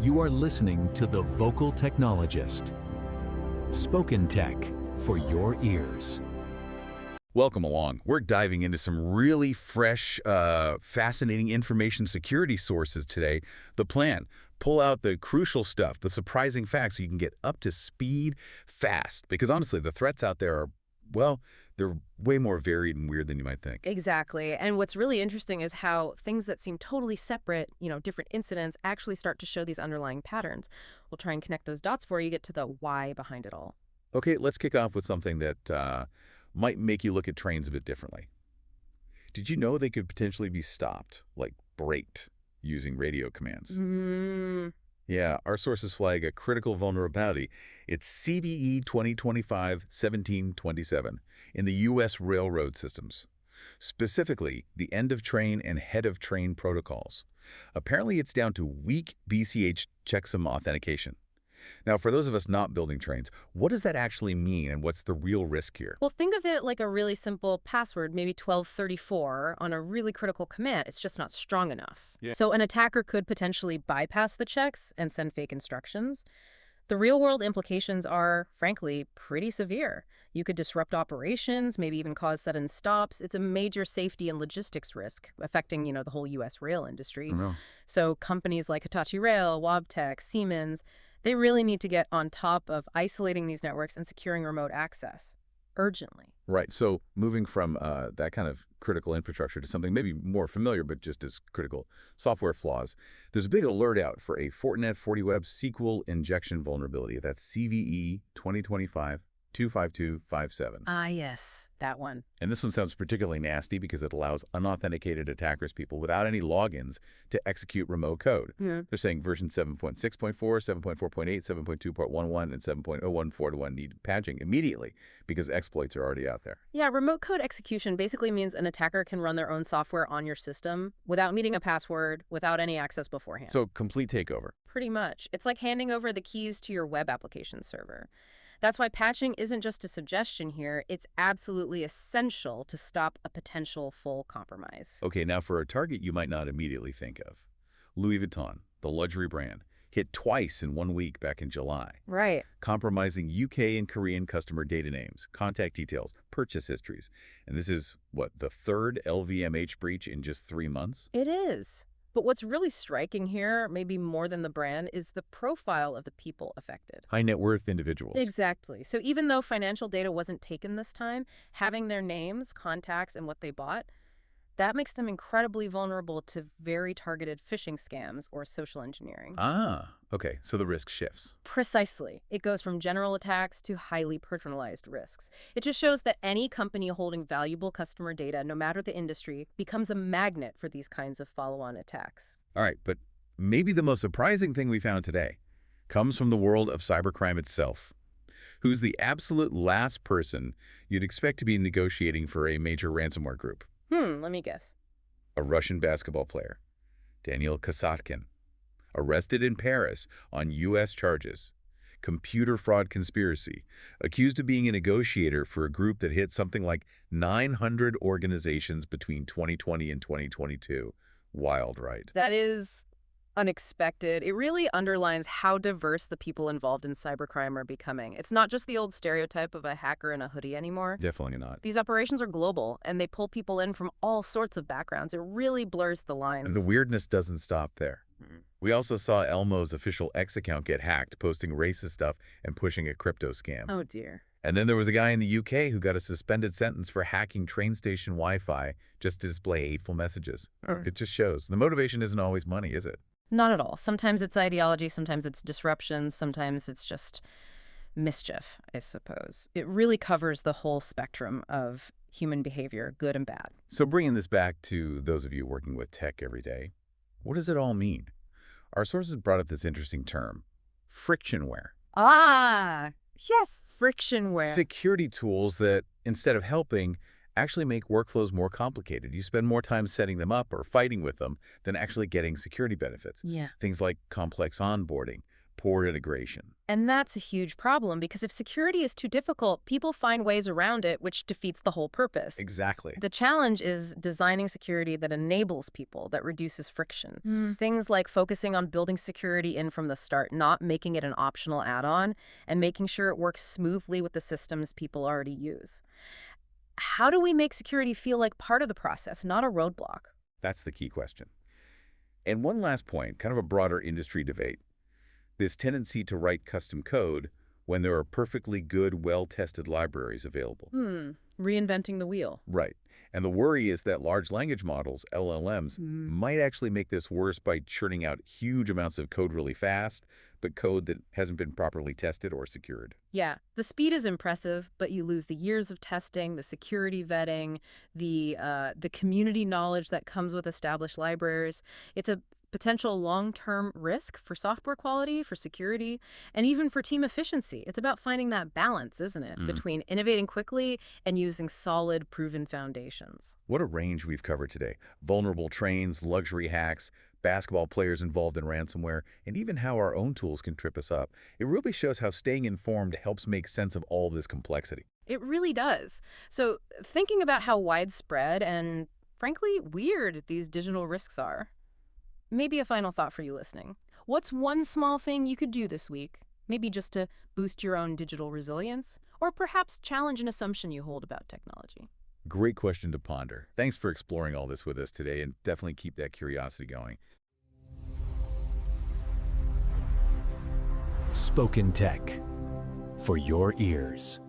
You are listening to The Vocal Technologist. Spoken tech for your ears. Welcome along. We're diving into some really fresh, fascinating information security sources today. The plan, pull out the crucial stuff, the surprising facts so you can get up to speed fast. Because honestly, the threats out there are, well, they're way more varied and weird than you might think. Exactly. And what's really interesting is how things that seem totally separate, different incidents, actually start to show these underlying patterns. We'll try and connect those dots for you, get to the why behind it all. Okay, let's kick off with something that might make you look at trains a bit differently. Did you know they could potentially be stopped, like braked, using radio commands? Yeah, our sources flag a critical vulnerability. It's CVE 2025-1727 in the U.S. railroad systems, specifically the end-of-train and head-of-train protocols. Apparently, it's down to weak BCH checksum authentication. Now, for those of us not building trains, what does that actually mean and what's the real risk here? Well, think of it like a really simple password, maybe 1234, on a really critical command. It's just not strong enough. Yeah. So an attacker could potentially bypass the checks and send fake instructions. The real-world implications are, frankly, pretty severe. You could disrupt operations, maybe even cause sudden stops. It's a major safety and logistics risk affecting, the whole U.S. rail industry. No. So companies like Hitachi Rail, Wabtec, Siemens, they really need to get on top of isolating these networks and securing remote access urgently. Right. So moving from that kind of critical infrastructure to something maybe more familiar but just as critical, software flaws. There's a big alert out for a Fortinet 40Web SQL injection vulnerability. That's CVE 2025-25257. Ah, yes, that one. And this one sounds particularly nasty because it allows unauthenticated attackers, people without any logins, to execute remote code. They're saying version 7.6.4, 7.4.8, 7.2.11, and 7.014.1 need patching immediately because exploits are already out there. Yeah, remote code execution basically means an attacker can run their own software on your system without needing a password, without any access beforehand. So complete takeover. Pretty much. It's like handing over the keys to your web application server. That's why patching isn't just a suggestion here. It's absolutely essential to stop a potential full compromise. Okay, now for a target you might not immediately think of. Louis Vuitton, the luxury brand, hit twice in 1 week back in July. Right. Compromising UK and Korean customer data names, contact details, purchase histories. And this is, what, the third LVMH breach in just 3 months? It is. But what's really striking here, maybe more than the brand, is the profile of the people affected. High net worth individuals. Exactly. So even though financial data wasn't taken this time, having their names, contacts, and what they bought, that makes them incredibly vulnerable to very targeted phishing scams or social engineering. Ah, okay. So the risk shifts. Precisely. It goes from general attacks to highly personalized risks. It just shows that any company holding valuable customer data, no matter the industry, becomes a magnet for these kinds of follow-on attacks. All right, but maybe the most surprising thing we found today comes from the world of cybercrime itself. Who's the absolute last person you'd expect to be negotiating for a major ransomware group? Let me guess. A Russian basketball player, Daniel Kasatkin, arrested in Paris on U.S. charges. Computer fraud conspiracy, accused of being a negotiator for a group that hit something like 900 organizations between 2020 and 2022. Wild, right? That is unexpected. It really underlines how diverse the people involved in cybercrime are becoming. It's not just the old stereotype of a hacker in a hoodie anymore. Definitely not. These operations are global, and they pull people in from all sorts of backgrounds. It really blurs the lines. And the weirdness doesn't stop there. We also saw Elmo's official X account get hacked, posting racist stuff and pushing a crypto scam. Oh, dear. And then there was a guy in the UK who got a suspended sentence for hacking train station Wi-Fi just to display hateful messages. It just shows. The motivation isn't always money, is it? Not at all. Sometimes it's ideology, sometimes it's disruption, sometimes it's just mischief, I suppose. It really covers the whole spectrum of human behavior, good and bad. So bringing this back to those of you working with tech every day, what does it all mean? Our sources brought up this interesting term, frictionware. Ah, yes, frictionware. Security tools that, instead of helping, actually make workflows more complicated. You spend more time setting them up or fighting with them than actually getting security benefits. Yeah. Things like complex onboarding, poor integration. And that's a huge problem because if security is too difficult, people find ways around it, which defeats the whole purpose. Exactly. The challenge is designing security that enables people, that reduces friction. Things like focusing on building security in from the start, not making it an optional add-on, and making sure it works smoothly with the systems people already use. How do we make security feel like part of the process, not a roadblock? That's the key question. And one last point, kind of a broader industry debate. This tendency to write custom code when there are perfectly good, well-tested libraries available. Reinventing the wheel. Right. And the worry is that large language models, LLMs, might actually make this worse by churning out huge amounts of code really fast, but code that hasn't been properly tested or secured. Yeah, the speed is impressive, but you lose the years of testing, the security vetting, the community knowledge that comes with established libraries. It's a potential long-term risk for software quality, for security, and even for team efficiency. It's about finding that balance, isn't it, between innovating quickly and using solid, proven foundations. What a range we've covered today. Vulnerable trains, luxury hacks, basketball players involved in ransomware, and even how our own tools can trip us up. It really shows how staying informed helps make sense of all this complexity. It really does. So thinking about how widespread and, frankly, weird these digital risks are, maybe a final thought for you listening. What's one small thing you could do this week? Maybe just to boost your own digital resilience, or perhaps challenge an assumption you hold about technology. Great question to ponder. Thanks for exploring all this with us today, and definitely keep that curiosity going. Spoken Tech for your ears.